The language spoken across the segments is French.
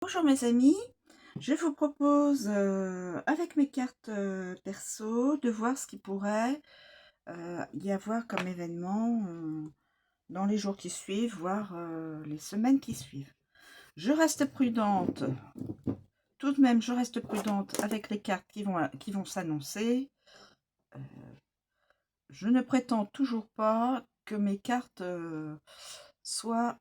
Bonjour mes amis, je vous propose avec mes cartes perso de voir ce qui pourrait y avoir comme événement dans les jours qui suivent, voire les semaines qui suivent. Je reste prudente, tout de même je reste prudente avec les cartes qui vont s'annoncer. Je ne prétends toujours pas que mes cartes soient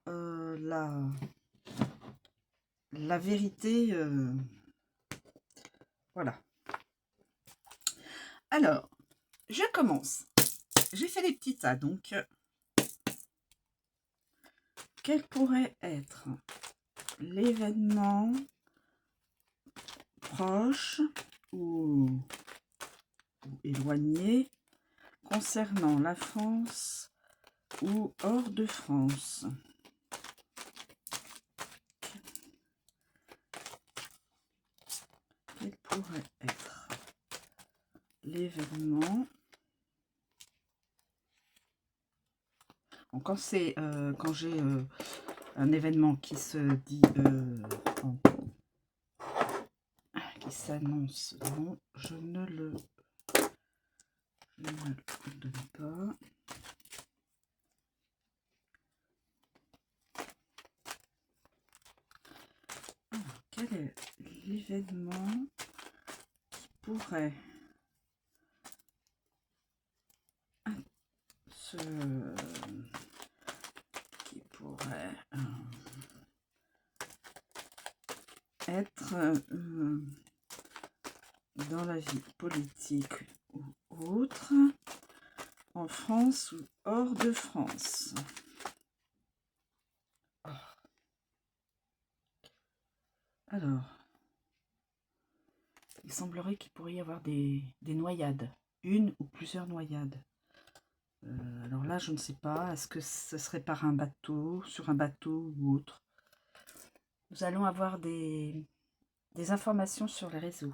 la vérité. Voilà. Alors, je commence. J'ai fait les petits tas, donc quel pourrait être l'événement proche ou éloigné concernant la France ou hors de France? Quel pourrait être l'événement? Quand c'est quand j'ai un événement qui se dit qui s'annonce, non, je ne le donne pas. Alors, quel est l'événement qui pourrait être dans la vie politique ou autre, en France ou hors de France. Alors, il semblerait qu'il pourrait y avoir des noyades, une ou plusieurs noyades. Alors là, je ne sais pas, est-ce que ce serait par un bateau, sur un bateau ou autre? Nous allons avoir des informations sur les réseaux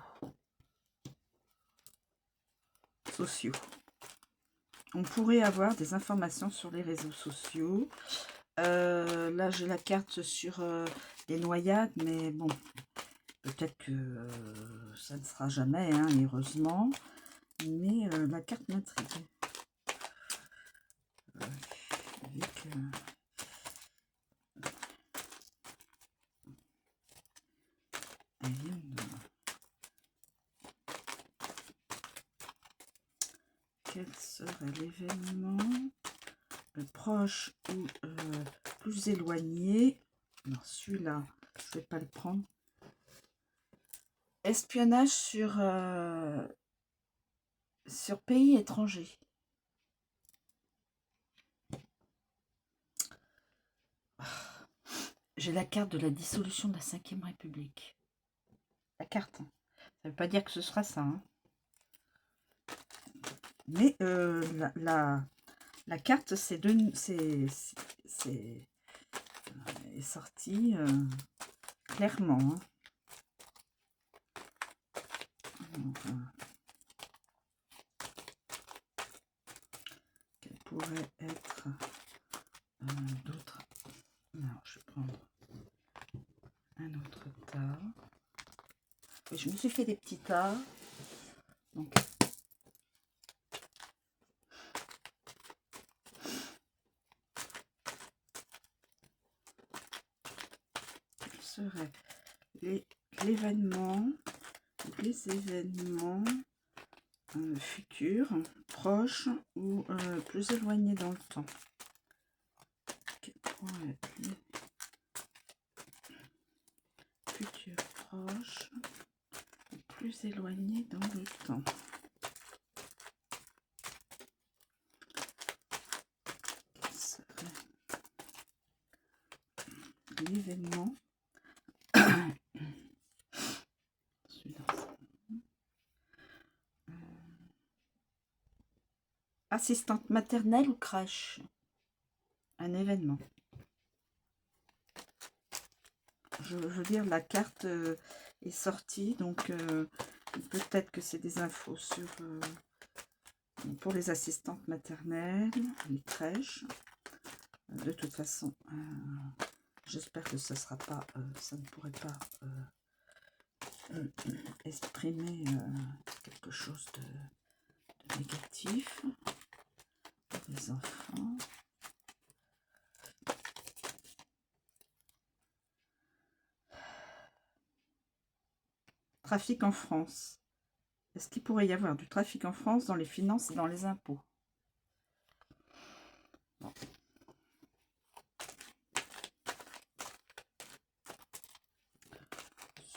sociaux. On pourrait avoir des informations sur les réseaux sociaux. Là, j'ai la carte sur les noyades, mais bon, peut-être que ça ne sera jamais, hein, heureusement. Mais la carte m'intrigue. Quel serait l'événement proche ou plus éloigné? Alors celui-là, je ne vais pas le prendre. Espionnage sur pays étrangers. J'ai la carte de la dissolution de la Ve République. La carte. Ça ne veut pas dire que ce sera ça. Hein. Mais la carte, est sortie clairement. Hein. Quel pourrait être d'autres? Alors, je vais prendre un autre tas. Et je me suis fait des petits tas. Donc, quel serait l'événement, les événements futurs, proches ou plus éloignés dans le temps? Quel pourrait être futur proche ou plus éloigné dans le temps? Quel serait l'événement? Assistante maternelle ou crèche? Un événement. Je veux dire, la carte est sortie, donc peut-être que c'est des infos sur pour les assistantes maternelles, les crèches. De toute façon, J'espère que ça sera pas, ça ne pourrait pas exprimer quelque chose de négatif pour les enfants. Trafic en France. Est-ce qu'il pourrait y avoir du trafic en France dans les finances et dans les impôts? Bon.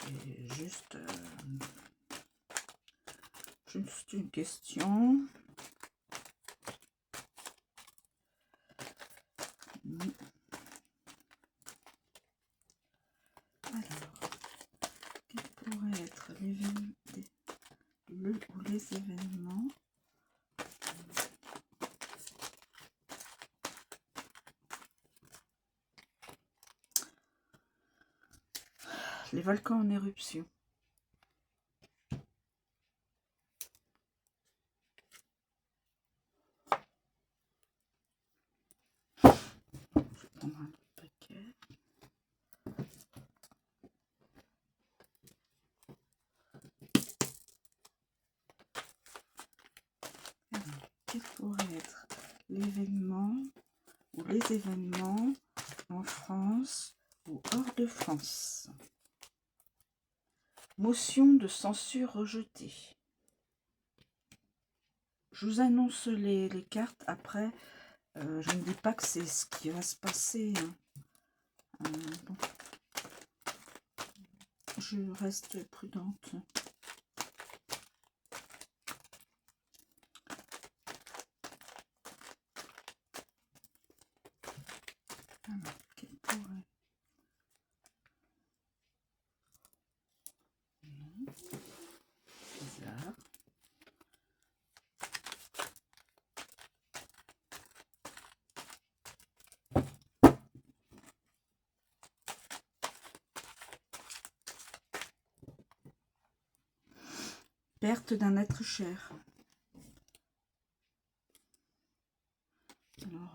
C'est juste une question. Alors, quel pourrait être l'événement ou les événements les volcans en éruption? Je vais prendre un autre paquet. Alors, quel pourrait être l'événement ou les événements en France ou hors de France? Motion de censure rejetée. Je vous annonce les cartes après. Je ne dis pas que c'est ce qui va se passer. Hein. Bon. Je reste prudente. Alors, quel pourrait... Bizarre. Perte d'un être cher. Alors,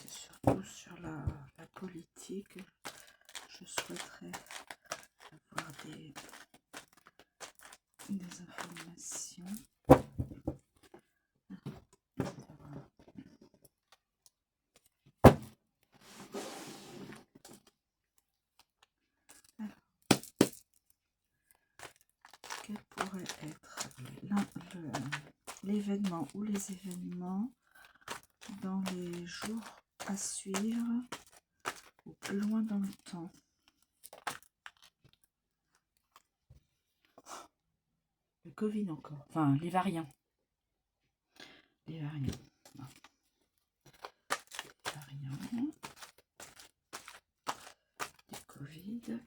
surtout sur la politique, je souhaiterais avoir des informations. Alors, quel pourrait être l'événement ou les événements dans les jours à suivre ou plus loin dans le temps? Le Covid encore, enfin les variants. Les variants. Non. Les variants. Du Covid.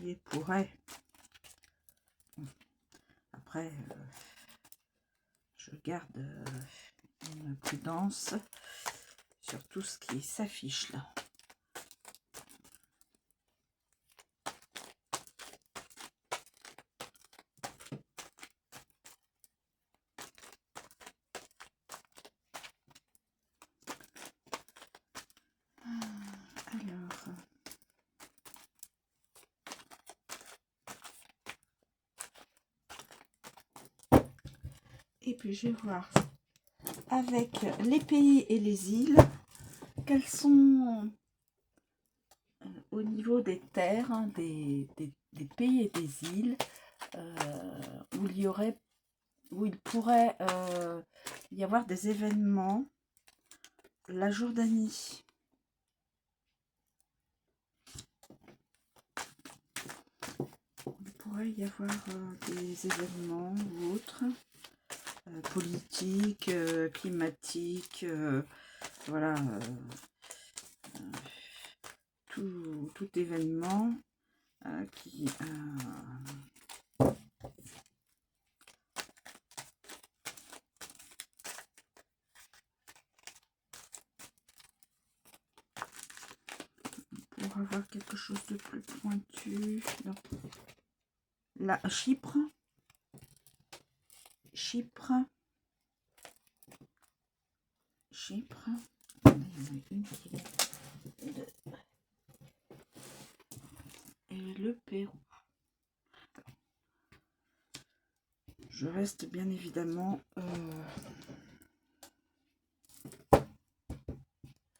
Il pourrait. Après, je garde une prudence sur tout ce qui s'affiche là. Alors, et puis je vais voir avec les pays et les îles, quels sont au niveau des terres, hein, des pays et des îles, où il pourrait y avoir des événements. La Jordanie. Il pourrait y avoir des événements ou autres, politiques, climatiques, voilà, tout événement qui... pour avoir quelque chose de plus pointu. Donc, là, Chypre. Chypre. Chypre. Et le Pérou. Je reste bien évidemment...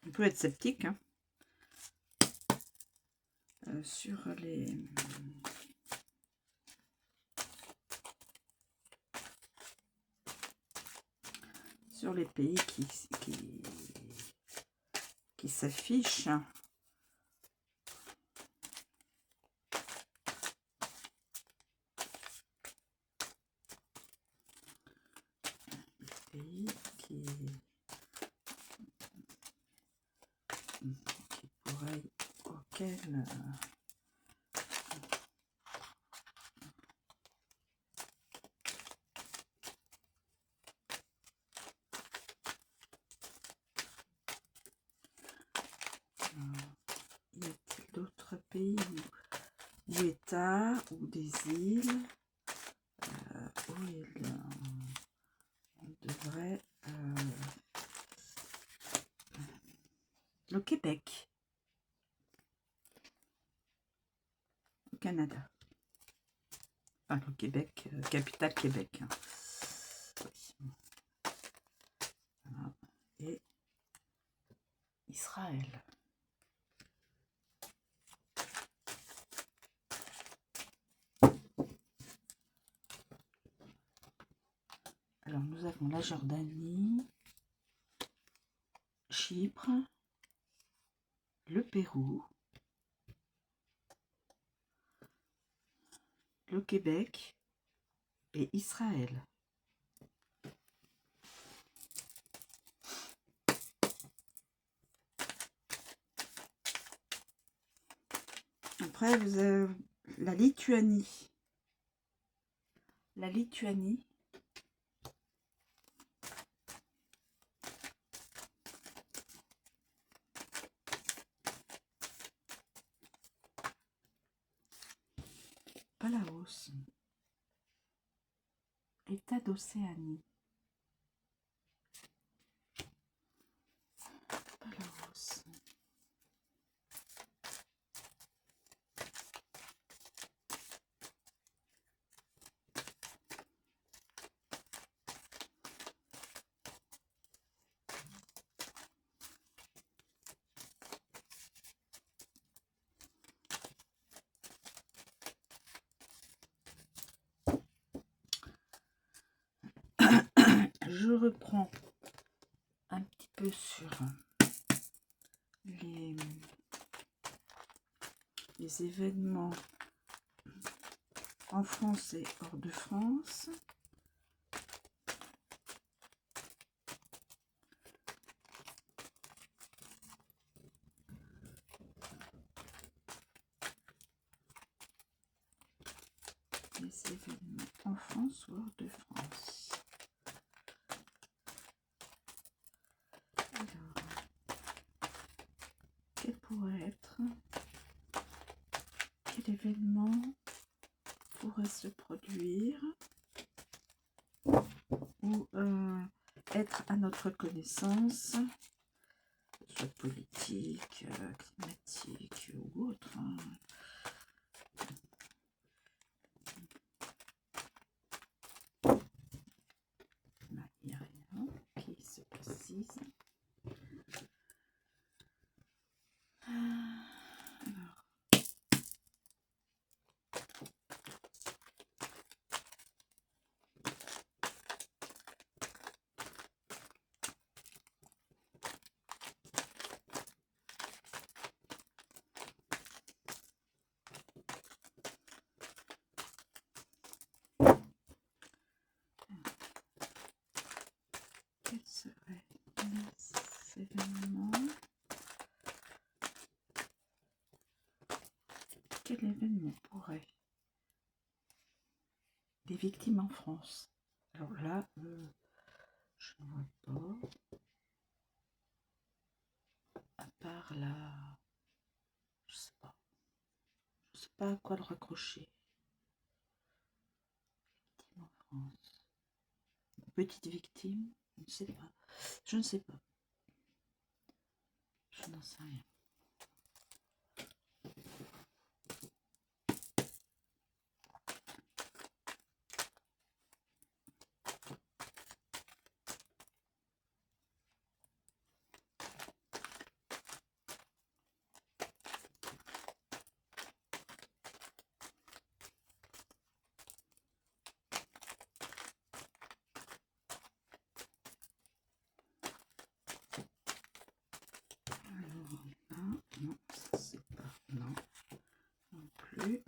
on peut être sceptique hein, sur les pays qui s'affichent. Pays qui pourraient, auxquels y a-t-il d'autres pays ou États ou des îles où on devrait le Québec au Canada. Enfin, le Québec, capitale Québec. Hein. Oui. Voilà. Et Israël. Alors, nous avons la Jordanie, Chypre, le Pérou, le Québec et Israël. Après, vous avez la Lituanie. La Lituanie. Palaos. État d'Océanie. Palaos. Je reprends un petit peu sur les événements en France et hors de France. Les événements en France ou hors de France. Alors, quel pourrait être, quel événement pourrait se produire ou être à notre connaissance, soit politique, climatique ou autre. Hein. Il n'y a rien qui se précise. Alors, Quel événement pourrait? Des victimes en France. Alors là, je ne vois pas. À part là, je sais pas. Je sais pas à quoi le raccrocher. Victime en France. Petite victime, je ne sais pas. Je ne sais pas. Je n'en sais rien. Non, ça c'est pas. Non, non plus.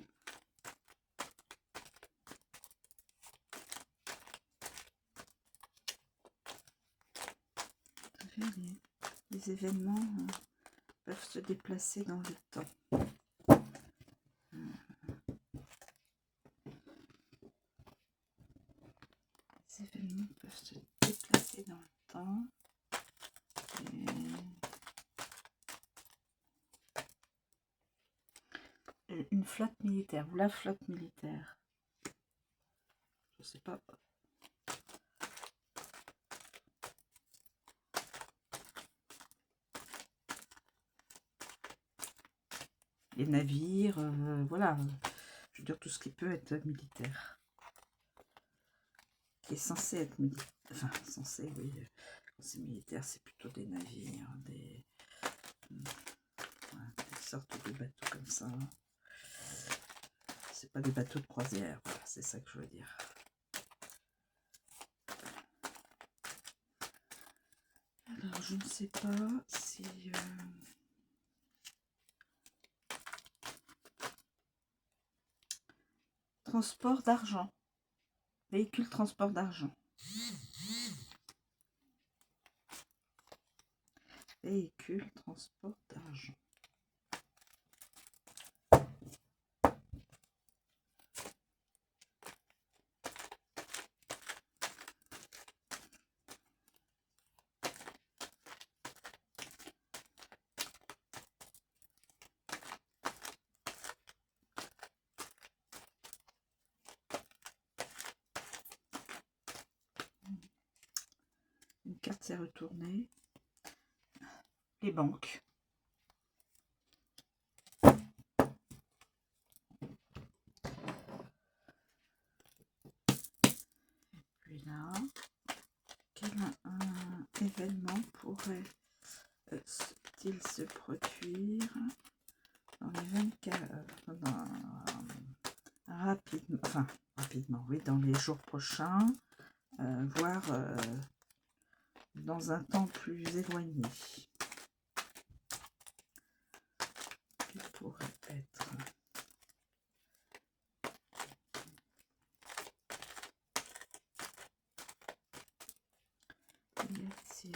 Les événements peuvent se déplacer dans le temps. Les événements peuvent se déplacer dans le temps. Une flotte militaire, ou la flotte militaire. Je sais pas. Les navires, voilà. Je veux dire tout ce qui peut être militaire. Qui est censé être militaire. Enfin, censé, oui. Quand c'est militaire, c'est plutôt des navires, des sortes de bateaux comme ça. C'est pas des bateaux de croisière, voilà, c'est ça que je veux dire. Alors, je ne sais pas si... Transport d'argent. Véhicule transport d'argent. Véhicule transport d'argent. Une carte s'est retournée. Les banques. Puis là, quel événement pourrait-il se produire dans les 24 rapidement, oui, dans les jours prochains, voire dans un temps plus éloigné. Qui pourrait être y a-t-il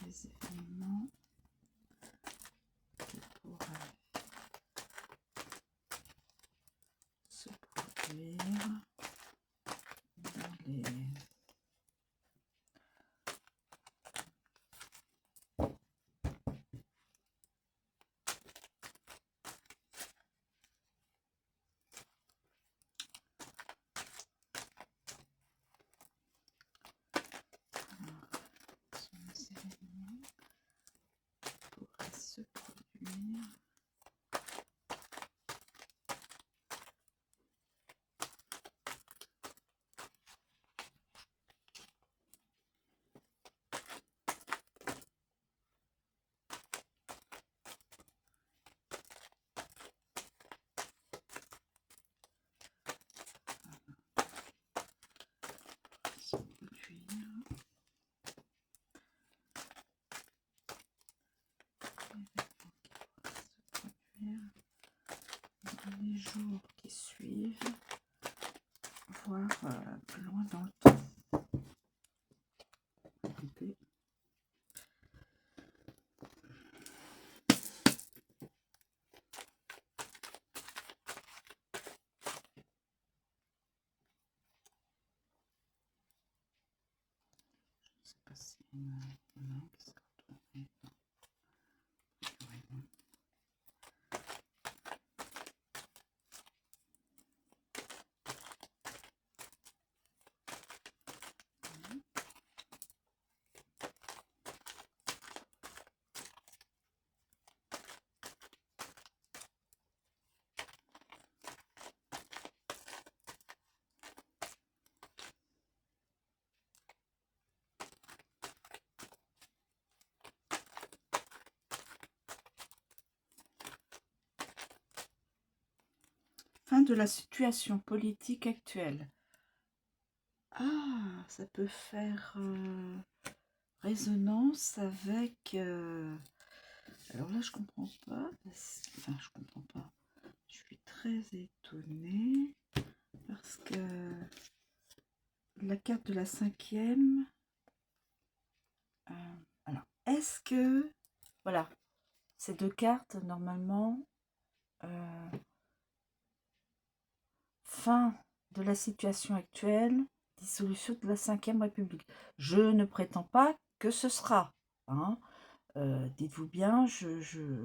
des événements qui pourraient se produire dans les se produire dans les jours qui suivent, voire plus loin dans le temps. Écoutez. Non, qu'est-ce qu'on trouve? Ouais, non. Fin de la situation politique actuelle. Ah, ça peut faire résonance avec... Alors là, je comprends pas. Enfin, je comprends pas. Je suis très étonnée parce que la carte de la 5e... alors, est-ce que... Voilà, ces deux cartes, normalement... fin de la situation actuelle, dissolution de la 5e République. Je ne prétends pas que ce sera. Hein. Dites-vous bien, je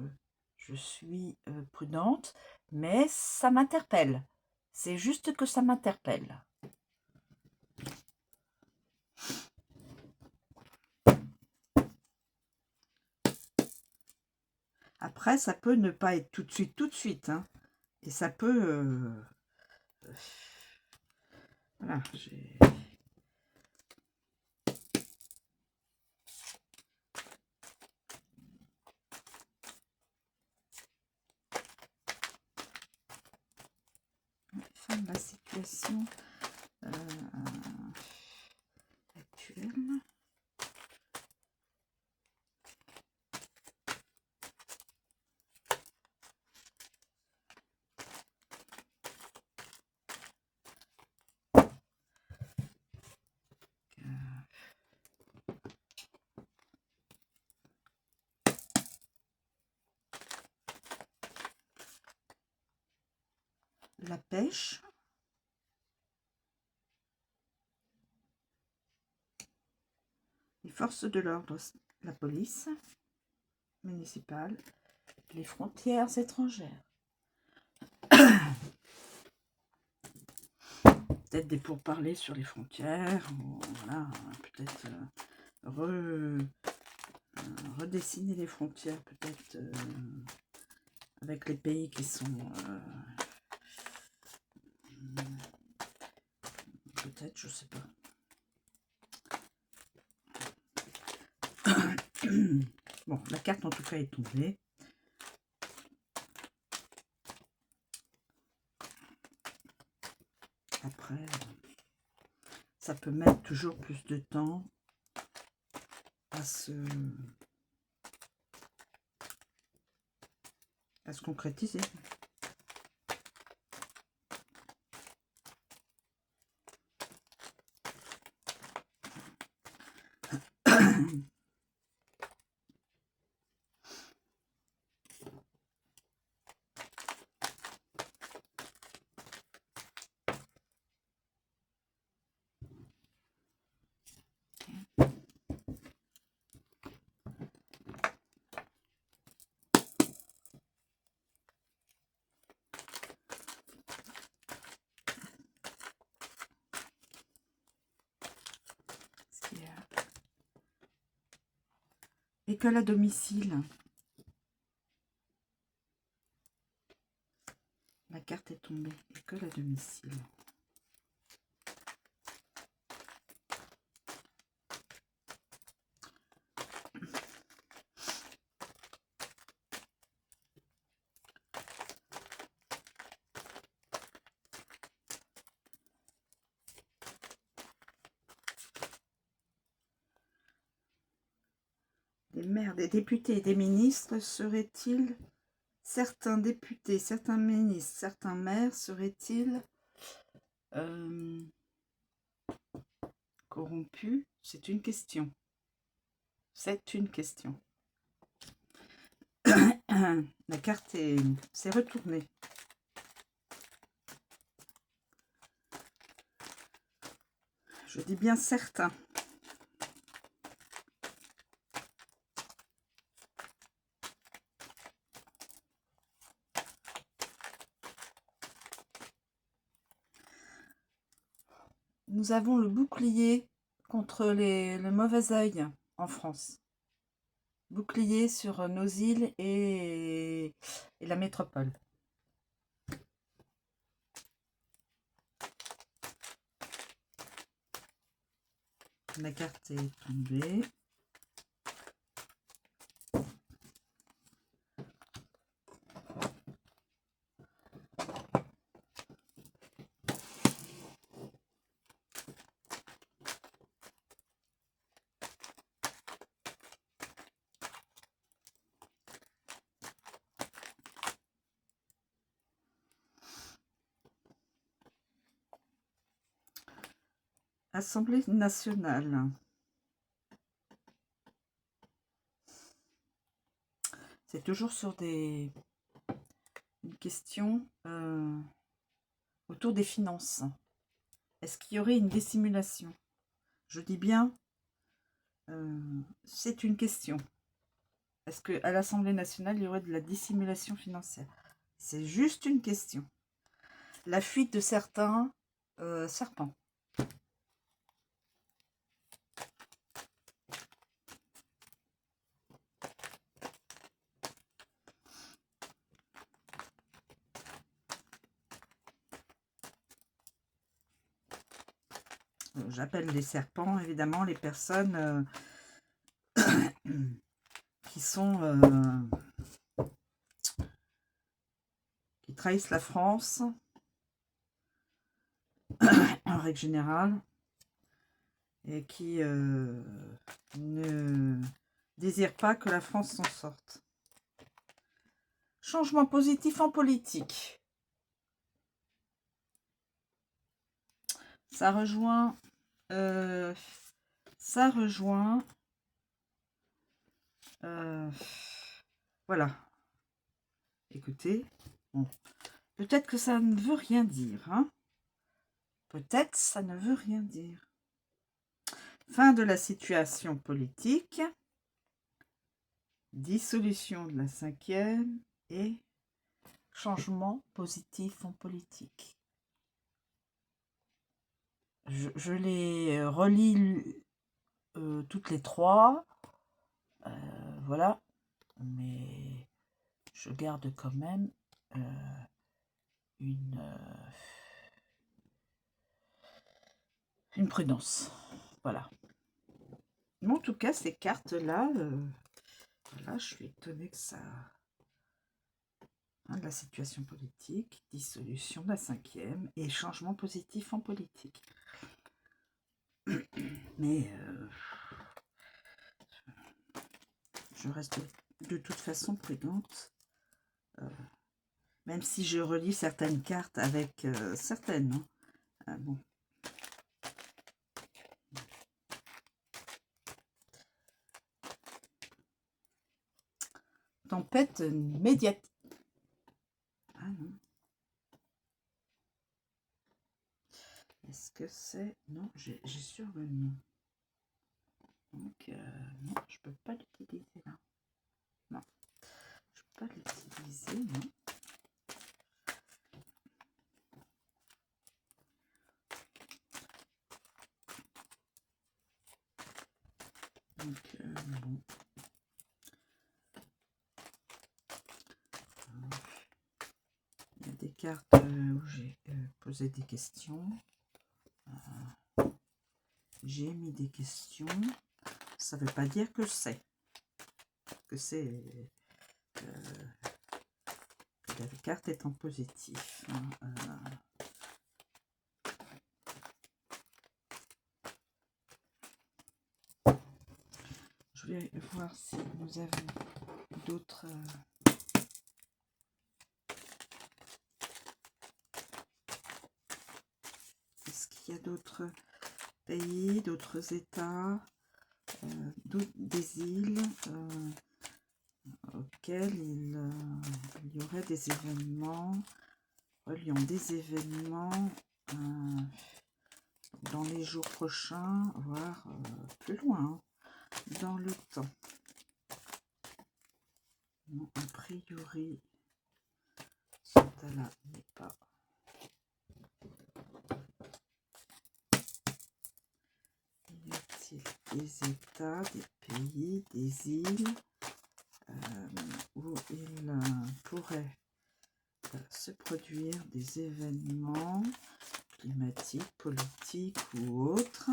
suis prudente, mais ça m'interpelle. C'est juste que ça m'interpelle. Après, ça peut ne pas être tout de suite. Hein. Et ça peut... voilà, j'ai... Fin de la situation actuelle. La pêche. Les forces de l'ordre, la police municipale, les frontières étrangères. Peut-être des pourparlers sur les frontières, ou voilà, peut-être redessiner les frontières, peut-être avec les pays qui sont... peut-être, je sais pas. Bon, la carte en tout cas est tombée. Après, ça peut mettre toujours plus de temps à se concrétiser. École à domicile. La carte est tombée. École à domicile. Des maires, des députés et des ministres seraient-ils, certains députés, certains ministres, certains maires seraient-ils corrompus? C'est une question. C'est une question. La carte s'est retournée. Je dis bien certains. Nous avons le bouclier contre le mauvais œil en France. Bouclier sur nos îles et la métropole. Ma carte est tombée. Assemblée nationale. C'est toujours sur une question autour des finances. Est-ce qu'il y aurait une dissimulation? Je dis bien, c'est une question. Est-ce qu'à l'Assemblée nationale, il y aurait de la dissimulation financière? C'est juste une question. La fuite de certains serpents. J'appelle les serpents, évidemment, les personnes qui sont qui trahissent la France en règle générale et qui ne désirent pas que la France s'en sorte. Changement positif en politique. Ça rejoint voilà. Écoutez, bon. Peut-être que ça ne veut rien dire, hein. Peut-être ça ne veut rien dire. Fin de la situation politique, dissolution de la 5e et changement positif en politique. Je les relis toutes les trois, voilà, mais je garde quand même une prudence, voilà. Mais en tout cas, ces cartes-là, voilà, je suis étonnée que ça... Hein, de la situation politique, dissolution de la 5e et changement positif en politique. Mais je reste de toute façon prudente, même si je relis certaines cartes avec certaines. Hein. Bon. Tempête médiatique. Ah non. Est-ce que c'est... Non, j'ai sur le nom. Donc, non, je peux pas l'utiliser là. Non, je peux pas l'utiliser, non. Donc, bon. Il y a des cartes où j'ai posé des questions. J'ai mis des questions. Ça ne veut pas dire que c'est. Que la carte est en positif. Je vais voir si nous avons d'autres... Est-ce qu'il y a d'autres pays, d'autres États, des îles auxquelles il y aurait des événements, reliant des événements dans les jours prochains, voire plus loin, dans le temps. Non, a priori, celle-là n'est pas. des États, des pays, des îles où il pourrait se produire des événements climatiques, politiques ou autres.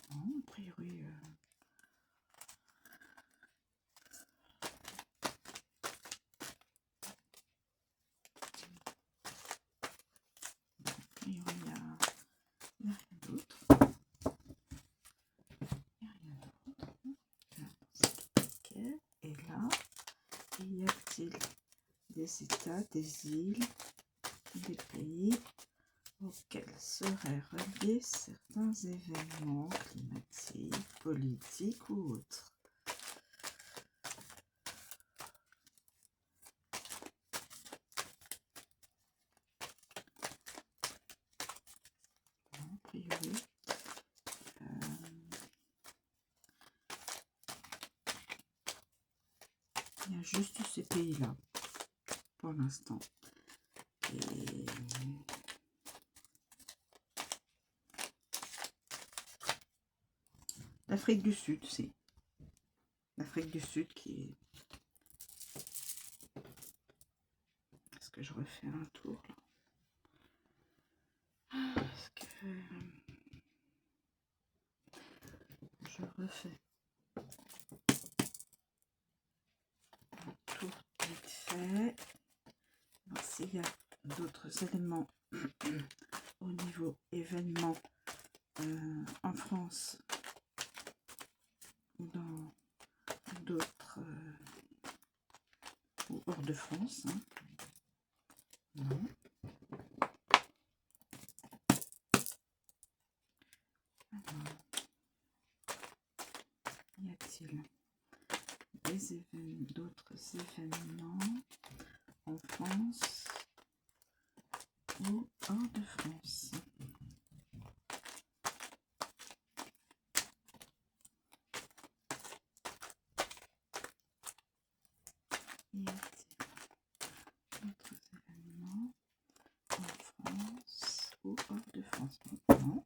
A priori, il n'y a rien d'autre. Il n'y a rien d'autre. Et là, y a-t-il des États, des îles, des pays auxquels seraient reliés certains événements climatiques, politiques ou autres? A priori, il y a juste ces pays-là pour l'instant. Et l'Afrique du Sud, c'est l'Afrique du Sud qui est... Est-ce que je refais un tour là? Est-ce que je refais un tour vite fait? Alors, s'il y a d'autres éléments au niveau événements en France ou dans d'autres ou hors de France, hein. Non. Alors, y a-t-il d'autres événements en France ou hors de France? Y a-t-il d'autres événements en France ou hors de France? Non.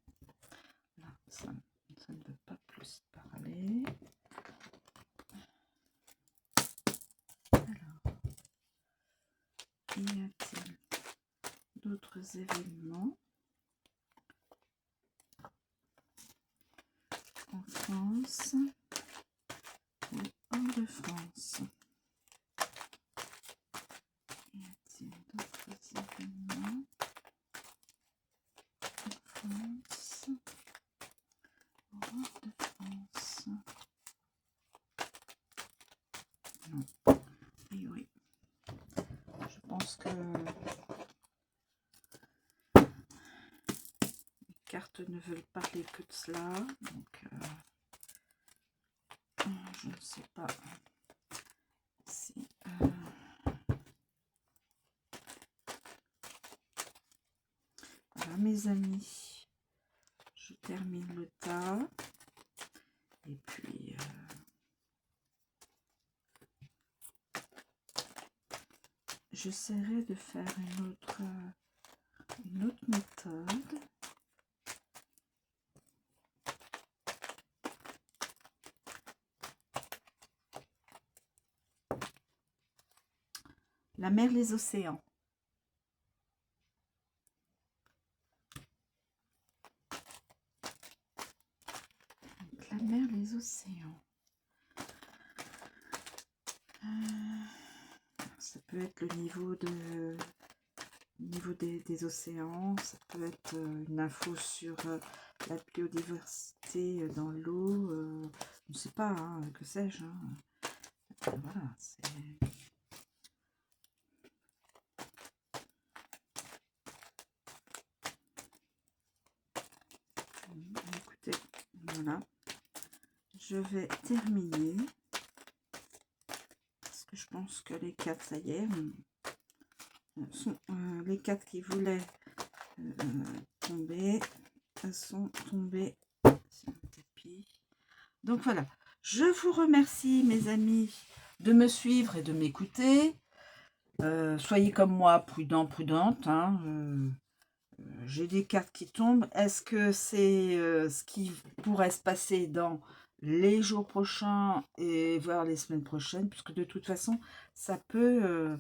Là, ça ne veut pas plus parler. Alors, y a-t-il d'autres événements en France ou hors de France? Y a-t-il d'autres événements en France ou hors de France? Non. Oui, oui. Je pense que les cartes ne veulent parler que de cela. Donc, je ne sais pas si... Voilà, mes amis, je termine le tas. Et puis... j'essaierai de faire une autre méthode. La mer, les océans. Donc, la mer, les océans. Ça peut être le niveau des océans, ça peut être une info sur la biodiversité dans l'eau, je ne sais pas, hein, que sais-je. Hein. Voilà, c'est... Écoutez, voilà, je vais terminer, parce que je pense que les 4, ça y est, sont, les 4 qui voulaient tomber, sont tombés sur le tapis. Donc voilà, je vous remercie mes amis de me suivre et de m'écouter. Soyez comme moi, prudent, prudente. Hein, j'ai des cartes qui tombent. Est-ce que c'est ce qui pourrait se passer dans les jours prochains et voire les semaines prochaines? Puisque de toute façon, ça peut...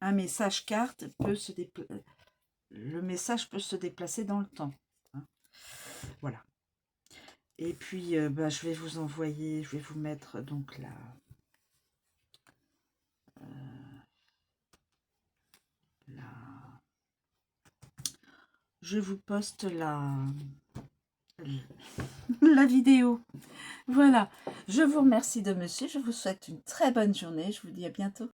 un message carte peut se déplacer. Le message peut se déplacer dans le temps. Hein, voilà. Et puis, bah, je vais vous envoyer, je vais vous mettre donc là. Je vous poste la vidéo. Voilà. Je vous remercie de me suivre. Je vous souhaite une très bonne journée. Je vous dis à bientôt.